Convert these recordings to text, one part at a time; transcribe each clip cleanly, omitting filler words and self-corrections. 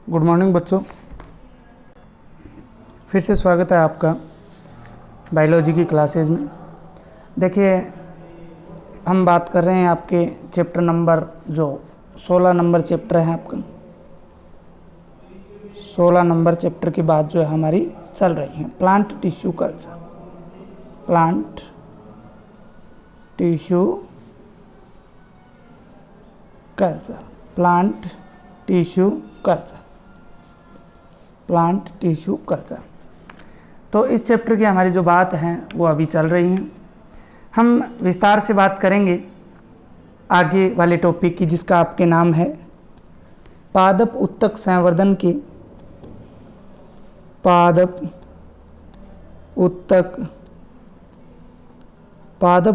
Good morning बच्चों, फिर से स्वागत है आपका बायोलॉजी की क्लासेस में। देखिए, हम बात कर रहे हैं आपके चैप्टर नंबर जो 16 नंबर चैप्टर है आपका। 16 नंबर चैप्टर की बात जो है हमारी चल रही है plant tissue culture. Plant tissue culture, plant tissue culture, plant tissue culture. तो इस चैप्टर की हमारी जो बात है वो अभी चल रही है। हम विस्तार से बात करेंगे आगे वाले टॉपिक की, जिसका आपके नाम है पादप उत्तक संवर्धन के, पादप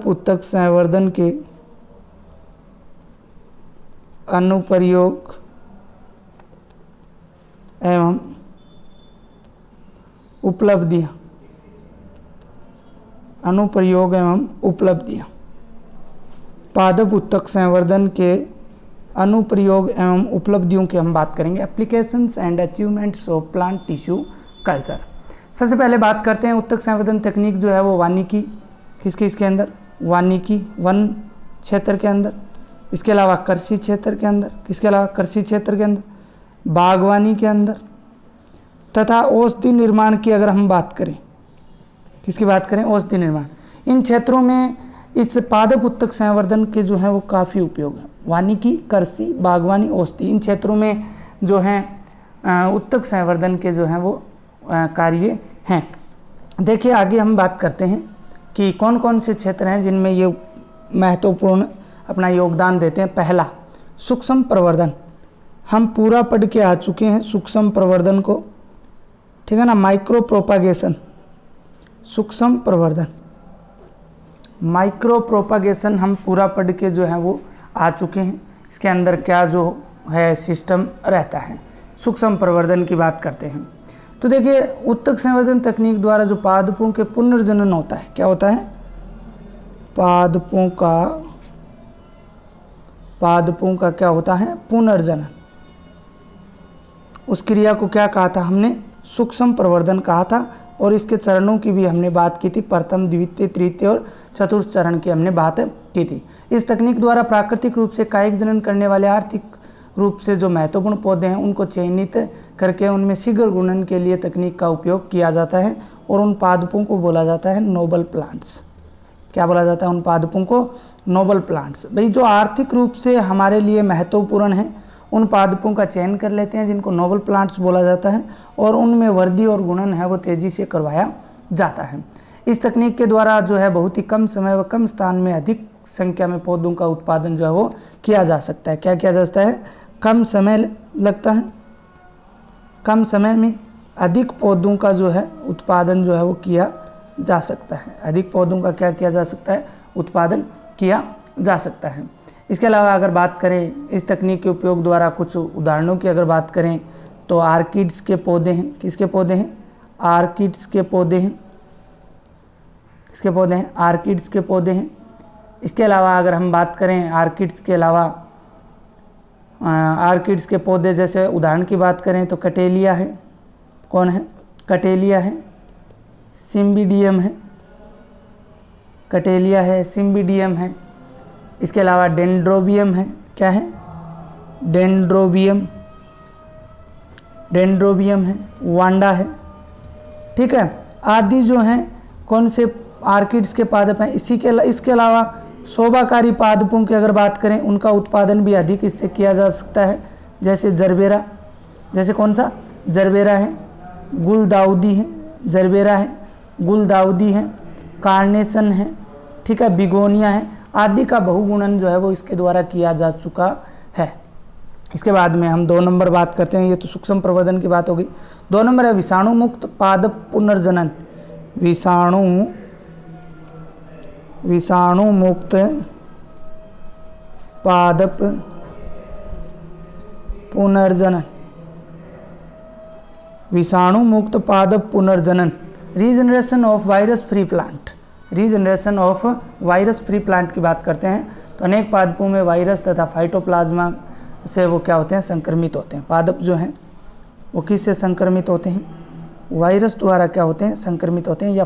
उत्तक संवर्धन के अनुप्रयोग एवं उपलब्धियाँ, अनुप्रयोग एवं उपलब्धियाँ। पादप उत्तक संवर्धन के अनुप्रयोग एवं उपलब्धियों की हम बात करेंगे। Applications and achievements of plant tissue culture. सबसे पहले बात करते हैं उत्तक संवर्धन तकनीक जो है वो वानिकी, किसके अंदर, वानिकी वन क्षेत्र के अंदर, इसके अलावा कृषि क्षेत्र के अंदर, किसके अलावा कृषि क्षेत्र के अंदर, बागवानी के अंदर, तथा औषधि निर्माण की अगर हम बात करें, किसकी बात करें, औषधि निर्माण। इन क्षेत्रों में इस पादप उत्तक संवर्धन के जो है वो काफ़ी उपयोग है। वानिकी, कृषि, बागवानी, औषधि, इन क्षेत्रों में जो हैं उत्तक संवर्धन के जो हैं वो कार्य हैं। देखिए, आगे हम बात करते हैं कि कौन कौन से क्षेत्र हैं जिनमें ये महत्वपूर्ण अपना योगदान देते हैं। पहला, सूक्ष्म प्रवर्धन। हम पूरा पढ़ के आ चुके हैं सूक्ष्म प्रवर्धन को, ठीक है ना। माइक्रो प्रोपागेशन, सूक्ष्म प्रवर्धन, माइक्रो प्रोपागेशन हम पूरा पढ़ के जो है वो आ चुके हैं। इसके अंदर क्या जो है सिस्टम रहता है। सूक्ष्म प्रवर्धन की बात करते हैं तो देखिए, उत्तक संवर्धन तकनीक द्वारा जो पादपों के पुनर्जनन होता है, क्या होता है, पादपों का क्या होता है, पुनर्जनन। उस क्रिया को क्या कहा था हमने, सूक्ष्म प्रवर्धन कहा था। और इसके चरणों की भी हमने बात की थी, प्रथम, द्वितीय, तृतीय और चतुर्थ चरण की हमने बात की थी। इस तकनीक द्वारा प्राकृतिक रूप से कायिक जनन करने वाले आर्थिक रूप से जो महत्वपूर्ण पौधे हैं उनको चयनित करके उनमें शीघ्र गुणन के लिए तकनीक का उपयोग किया जाता है और उन पादपों को बोला जाता है नोबल प्लांट्स। क्या बोला जाता है उन पादपों को, नोबल प्लांट्स। भाई, जो आर्थिक रूप से हमारे लिए महत्वपूर्ण है उन पादपों का चयन कर लेते हैं जिनको नोबल प्लांट्स बोला जाता है, और उनमें वृद्धि और गुणन है वो तेज़ी से करवाया जाता है। इस तकनीक के द्वारा जो है बहुत ही कम समय व कम स्थान में अधिक संख्या में पौधों का उत्पादन जो है वो किया जा सकता है। क्या किया जा सकता है, कम समय लगता है, कम समय में अधिक पौधों का जो है उत्पादन जो है वो किया जा सकता है। अधिक पौधों का क्या किया जा सकता है, उत्पादन किया जा सकता है। इसके अलावा अगर बात करें इस तकनीक के उपयोग द्वारा कुछ उदाहरणों की अगर बात करें तो आर्किड्स के पौधे हैं, किसके पौधे हैं, आर्किड्स के पौधे हैं, किसके पौधे हैं, आर्किड्स के पौधे हैं। इसके अलावा अगर हम बात करें आर्किड्स के अलावा आर्किड्स के पौधे जैसे उदाहरण की बात करें तो कटेलिया है, कौन है, कटेलिया है, सिम्बिडियम है, कटेलिया है, सिम्बिडियम है। इसके अलावा डेंड्रोबियम है, क्या है, डेंड्रोबियम, डेंड्रोबियम है, वांडा है, ठीक है, आदि जो हैं कौन से आर्किड्स के पादप हैं। इसके अलावा शोभाकारी पादपों की अगर बात करें उनका उत्पादन भी अधिक इससे किया जा सकता है, जैसे जरबेरा, जैसे कौन सा, जरबेरा है, गुलदाउदी है, जरबेरा है, गुलदाउदी है, कार्नेशन है, ठीक है, बिगोनिया है, आदि का बहुगुणन जो है वो इसके द्वारा किया जा चुका है। इसके बाद में हम 2 नंबर बात करते हैं, ये तो सूक्ष्म प्रवर्धन की बात होगी। 2 नंबर है विषाणु मुक्त पादप पुनर्जनन। विषाणु मुक्त पादप पुनर्जनन, विषाणु मुक्त पादप पुनर्जनन, regeneration of virus free plant. Regeneration of virus free plant की बात करते हैं तो अनेक पादपों में वायरस तथा फाइटोप्लाज्मा से वो क्या होते हैं, संक्रमित होते हैं। पादप जो हैं वो किससे संक्रमित होते हैं? वायरस द्वारा क्या होते हैं? संक्रमित होते हैं, या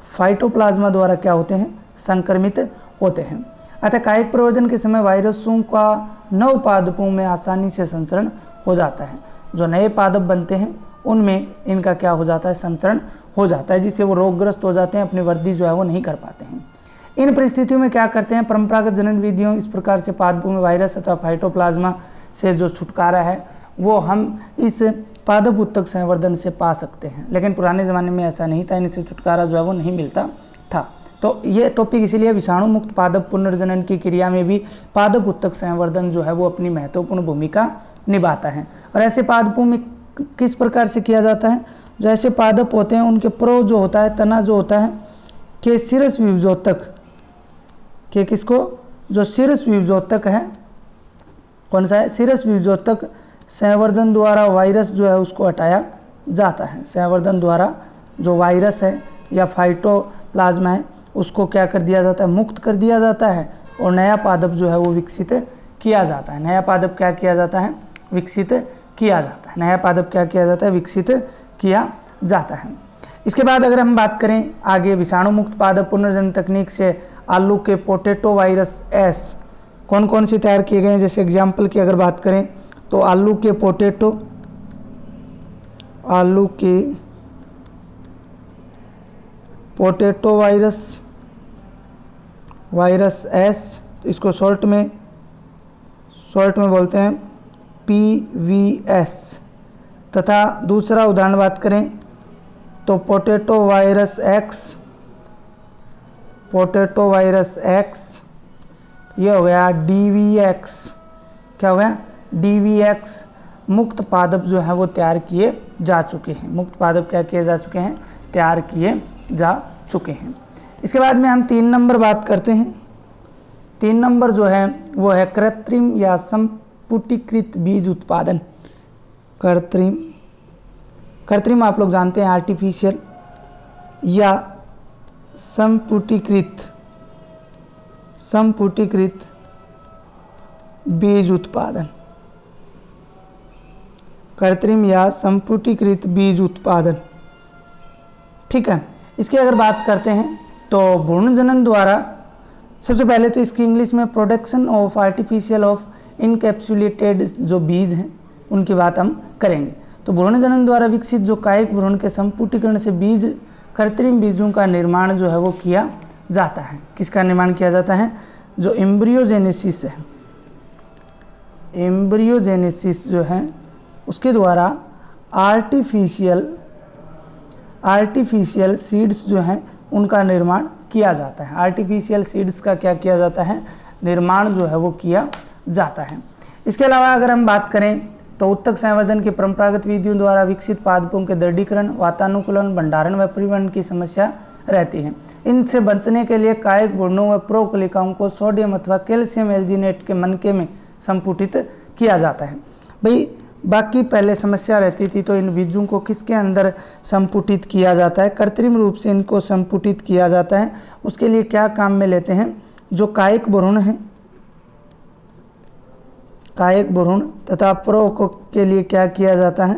फाइटोप्लाज्मा द्वारा क्या होते हैं? संक्रमित होते हैं। अतः कायिक प्रवर्धन के समय वायरसों का नव पादपों में आसानी से संचरण हो जाता है। जो नए पादप बनते हैं उनमें इनका क्या हो जाता है? संचरण हो जाता है, जिससे वो रोगग्रस्त हो जाते हैं, अपनी वृद्धि जो है वो नहीं कर पाते हैं। इन परिस्थितियों में क्या करते हैं? परंपरागत जनन विधियों इस प्रकार से पादपों में वायरस अथवा फाइटोप्लाज्मा से जो छुटकारा है वो हम इस पादप उत्तक संवर्धन से पा सकते हैं, लेकिन पुराने ज़माने में ऐसा नहीं था, इनसे छुटकारा जो है वो नहीं मिलता था। तो ये टॉपिक इसलिए विषाणु मुक्त पादप पुनर्जनन की क्रिया में भी पादप उत्तक संवर्धन जो है वो अपनी महत्वपूर्ण भूमिका निभाता है। और ऐसे पादपों में किस प्रकार से किया जाता है? जो ऐसे पादप होते हैं उनके प्रो जो होता है, तना जो होता है, के शीर्ष विभजोतक के किसको? जो शीर्ष विभजोतक है, कौन सा है? शीर्ष विभजोतक संवर्धन द्वारा वायरस जो है उसको हटाया जाता है। संवर्धन द्वारा जो वायरस है या फाइटोप्लाज्मा है उसको क्या कर दिया जाता है? मुक्त कर दिया जाता है, और नया पादप जो है वो विकसित किया जाता है। नया पादप क्या किया जाता है? विकसित किया जाता है। नया पादप क्या किया जाता है? विकसित किया जाता है। इसके बाद अगर हम बात करें आगे विषाणु मुक्त पादप पुनर्जनन तकनीक से आलू के पोटैटो वायरस एस कौन कौन से तैयार किए गए हैं? जैसे एग्जाम्पल की अगर बात करें तो आलू के पोटैटो वायरस एस, इसको शॉर्ट में बोलते हैं PVS। तथा दूसरा उदाहरण बात करें तो पोटैटो वायरस एक्स, ये हो गया DVX। क्या हो गया? DVX। मुक्त पादप जो है वो तैयार किए जा चुके हैं। मुक्त पादप क्या किए जा चुके हैं? तैयार किए जा चुके हैं। इसके बाद में हम 3 नंबर बात करते हैं। 3 नंबर जो है वो है कृत्रिम या संपुटीकृत बीज उत्पादन। कृत्रिम आप लोग जानते हैं आर्टिफिशियल, या संपुटीकृत बीज उत्पादन। कृत्रिम या संपुटीकृत बीज उत्पादन, ठीक है। इसकी अगर बात करते हैं तो भ्रूण जनन द्वारा, सबसे पहले तो इसकी इंग्लिश में production of artificial of encapsulated जो बीज हैं उनकी बात हम करेंगे। तो भ्रूण जनन द्वारा विकसित जो कायिक भ्रूण के संपुटीकरण से बीज कृत्रिम बीजों का निर्माण जो है वो किया जाता है। किसका निर्माण किया जाता है? जो एम्ब्रियोजेनेसिस है, एम्ब्रियोजेनेसिस जो है उसके द्वारा आर्टिफिशियल सीड्स जो हैं उनका निर्माण किया जाता है। आर्टिफिशियल सीड्स का क्या किया जाता है? निर्माण जो है वो किया जाता है। इसके अलावा अगर हम बात करें तो उत्तक संवर्धन की परंपरागत विधियों द्वारा विकसित पादपों के दृढ़ीकरण, वातानुकूलन, भंडारण व परिवहन की समस्या रहती है। इनसे बचने के लिए कायिक भ्रूणों व प्रोकलिकाओं को सोडियम अथवा कैल्शियम एल्जिनेट के मनके में संपुटित किया जाता है। भाई बाकी पहले समस्या रहती थी तो इन बीजों को किसके अंदर संपुटित किया जाता है? कृत्रिम रूप से इनको संपुटित किया जाता है। उसके लिए क्या काम में लेते हैं? जो कायिक भ्रूण हैं, कायिक भ्रूण तथा प्रो के लिए क्या किया जाता है?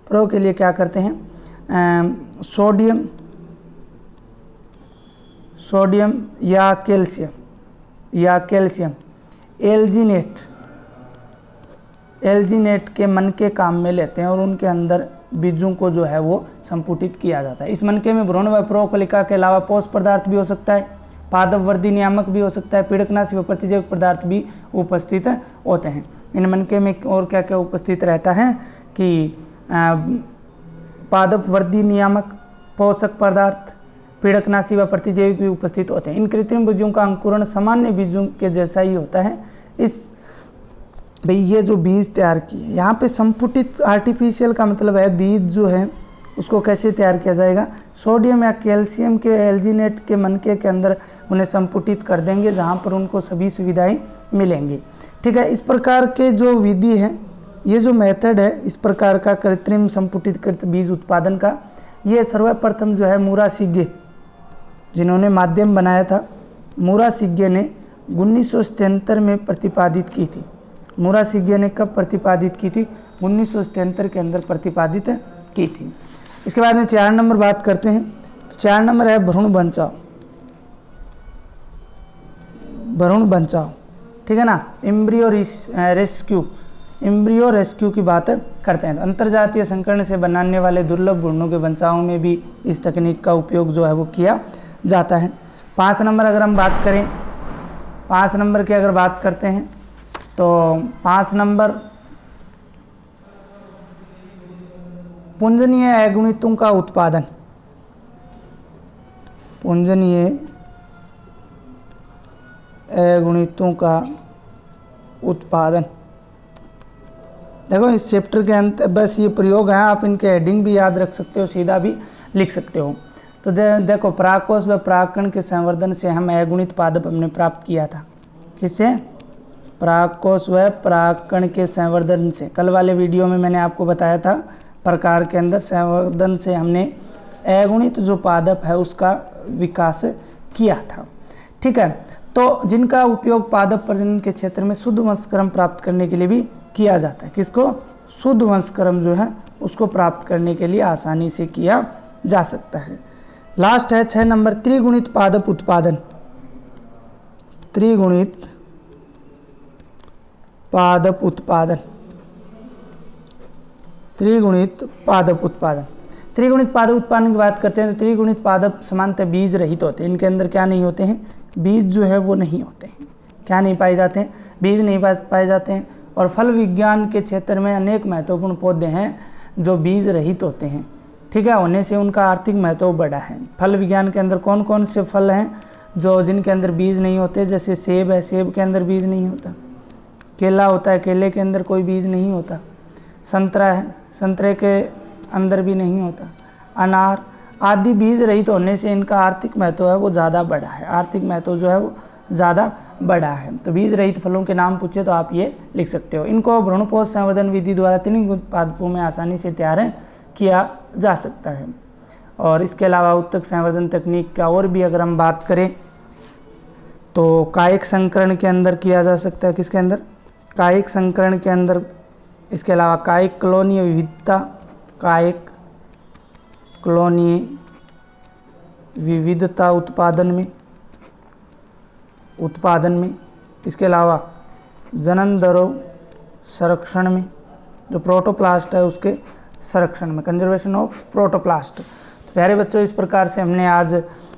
प्रो के लिए क्या करते हैं? सोडियम या कैल्शियम एल्जिनेट के मनके काम में लेते हैं और उनके अंदर बीजों को जो है वो संपुटित किया जाता है। इस मनके में भ्रूण व प्रोकलिका के अलावा पोषक पदार्थ भी हो सकता है, पादप वृद्धि नियामक भी हो सकता है, पीड़कनाशी व प्रतिजैविक पदार्थ भी उपस्थित होते हैं। इन मनके में और क्या क्या उपस्थित रहता है कि पादप वृद्धि नियामक, पोषक पदार्थ, पीड़कनाशी व प्रतिजैविक भी उपस्थित होते हैं। इन कृत्रिम बीजों का अंकुरण सामान्य बीजों के जैसा ही होता है। इस भाई ये जो बीज तैयार किए, यहाँ पे संपुटित आर्टिफिशियल का मतलब है बीज जो है उसको कैसे तैयार किया जाएगा? सोडियम या कैल्शियम के एल्जिनेट के मनके के अंदर उन्हें संपुटित कर देंगे जहाँ पर उनको सभी सुविधाएं मिलेंगी, ठीक है। इस प्रकार के जो विधि है, ये जो मेथड है इस प्रकार का कृत्रिम संपुटितकृत बीज उत्पादन का, ये सर्वप्रथम जो है मुरासिगे, जिन्होंने माध्यम बनाया था, मुरासिगे ने 1977 में प्रतिपादित की थी। मुरासिगे ने कब प्रतिपादित की थी? 1977 के अंदर प्रतिपादित की थी। इसके बाद में 4 नंबर बात करते हैं। तो 4 नंबर है भ्रूण बचाव। भ्रूण बचाव, ठीक है ना, एम्ब्रियो रेस्क्यू की बात करते हैं। तो अंतर्जातीय संकरण से बनाने वाले दुर्लभ भ्रूणों के बचाव में भी इस तकनीक का उपयोग जो है वो किया जाता है। 5 नंबर अगर हम बात करें, 5 नंबर की अगर बात करते हैं तो 5 नंबर पुंजनीय अगुणितों का उत्पादन। पुंजनीय अगुणितों का उत्पादन। देखो इस चैप्टर के अंत बस ये प्रयोग है, आप इनके हेडिंग भी याद रख सकते हो, सीधा भी लिख सकते हो। तो देखो परागकोश व परागकण के संवर्धन से हम अगुणित पादप हमने प्राप्त किया था। किससे? परागकोश व परागकण के संवर्धन से। कल वाले वीडियो में मैंने आपको बताया था प्रकार के अंदर संवर्धन से हमने अगुणित जो पादप है उसका विकास किया था। ठीक है, तो जिनका उपयोग पादप प्रजनन के क्षेत्र में शुद्ध वंशक्रम प्राप्त करने के लिए भी किया जाता है। किसको? शुद्ध वंशक्रम जो है उसको प्राप्त करने के लिए आसानी से किया जा सकता है। लास्ट है 6 नंबर त्रिगुणित पादप उत्पादन। त्रिगुणित पादप उत्पादन। त्रिगुणित पादप उत्पादन। त्रिगुणित पादप उत्पादन की बात करते हैं तो त्रिगुणित पादप सामान्यतः बीज रहित होते हैं। इनके अंदर क्या नहीं होते हैं? बीज जो है वो नहीं होते हैं। क्या नहीं पाए जाते हैं? बीज नहीं पाए जाते हैं। और फल विज्ञान के क्षेत्र में अनेक महत्वपूर्ण पौधे हैं जो बीज रहित होते हैं। ठीक है, होने से उनका आर्थिक महत्व बड़ा है। फल विज्ञान के अंदर कौन कौन से फल हैं जो जिनके अंदर बीज नहीं होते? जैसे सेब है, सेब के अंदर बीज नहीं होता। केला होता है, केले के अंदर कोई बीज नहीं होता। संतरा है, संतरे के अंदर भी नहीं होता। अनार आदि बीज रहित होने से इनका आर्थिक महत्व है वो ज़्यादा बड़ा है। आर्थिक महत्व जो है वो ज़्यादा बड़ा है। तो बीज रहित फलों के नाम पूछे तो आप ये लिख सकते हो। इनको भ्रूणपोष संवर्धन विधि द्वारा त्रिगुणित पादपों में आसानी से तैयार किया जा सकता है। और इसके अलावा उत्तक संवर्धन तकनीक का और भी अगर हम बात करें तो कायिक संकरण के अंदर किया जा सकता है। किसके अंदर? कायिक संकरण के अंदर। इसके अलावा कायिक कॉलोनीय विविधता, कायिक कॉलोनीय विविधता उत्पादन में। इसके अलावा जनन दरों संरक्षण में, जो प्रोटोप्लास्ट है उसके संरक्षण में, कंजर्वेशन ऑफ प्रोटोप्लास्ट। तो प्यारे बच्चों, इस प्रकार से हमने आज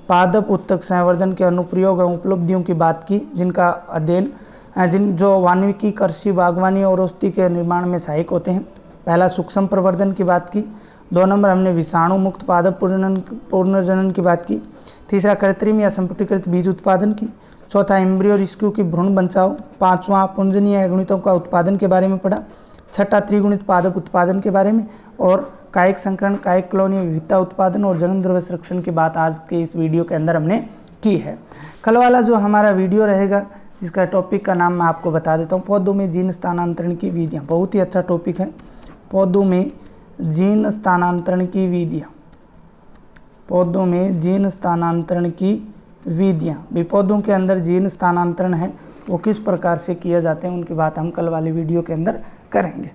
पादप उत्तक संवर्धन के अनुप्रयोग एवं उपलब्धियों की बात की, जिनका अध्ययन जो वानिकी, कृषि, बागवानी और औषधि के निर्माण में सहायक होते हैं। पहला सूक्ष्म प्रवर्धन की बात की। 2 नंबर हमने विषाणु मुक्त पादप पुनर्जनन की बात की। तीसरा कृत्रिम या संपुटीकृत बीज उत्पादन की। चौथा एम्ब्रियो रेस्क्यू की भ्रूण बचाव। 5वां पुंजनीय अगुणितों का उत्पादन के बारे में पढ़ा। 6ठा त्रिगुणित पादप उत्पादन के बारे में। और कायिक संकरण, कायिक कॉलोनीय विविधता उत्पादन और जनन द्रव्य संरक्षण की बात आज के इस वीडियो के अंदर हमने की है। कल वाला जो हमारा वीडियो रहेगा जिसका टॉपिक का नाम मैं आपको बता देता हूँ, पौधों में जीन स्थानांतरण की विधियाँ। बहुत ही अच्छा टॉपिक है, पौधों में जीन स्थानांतरण की विधियाँ। पौधों में जीन स्थानांतरण की विधियाँ भी, पौधों के अंदर जीन स्थानांतरण है वो किस प्रकार से किया जाते हैं उनकी बात हम कल वाले वीडियो के अंदर करेंगे।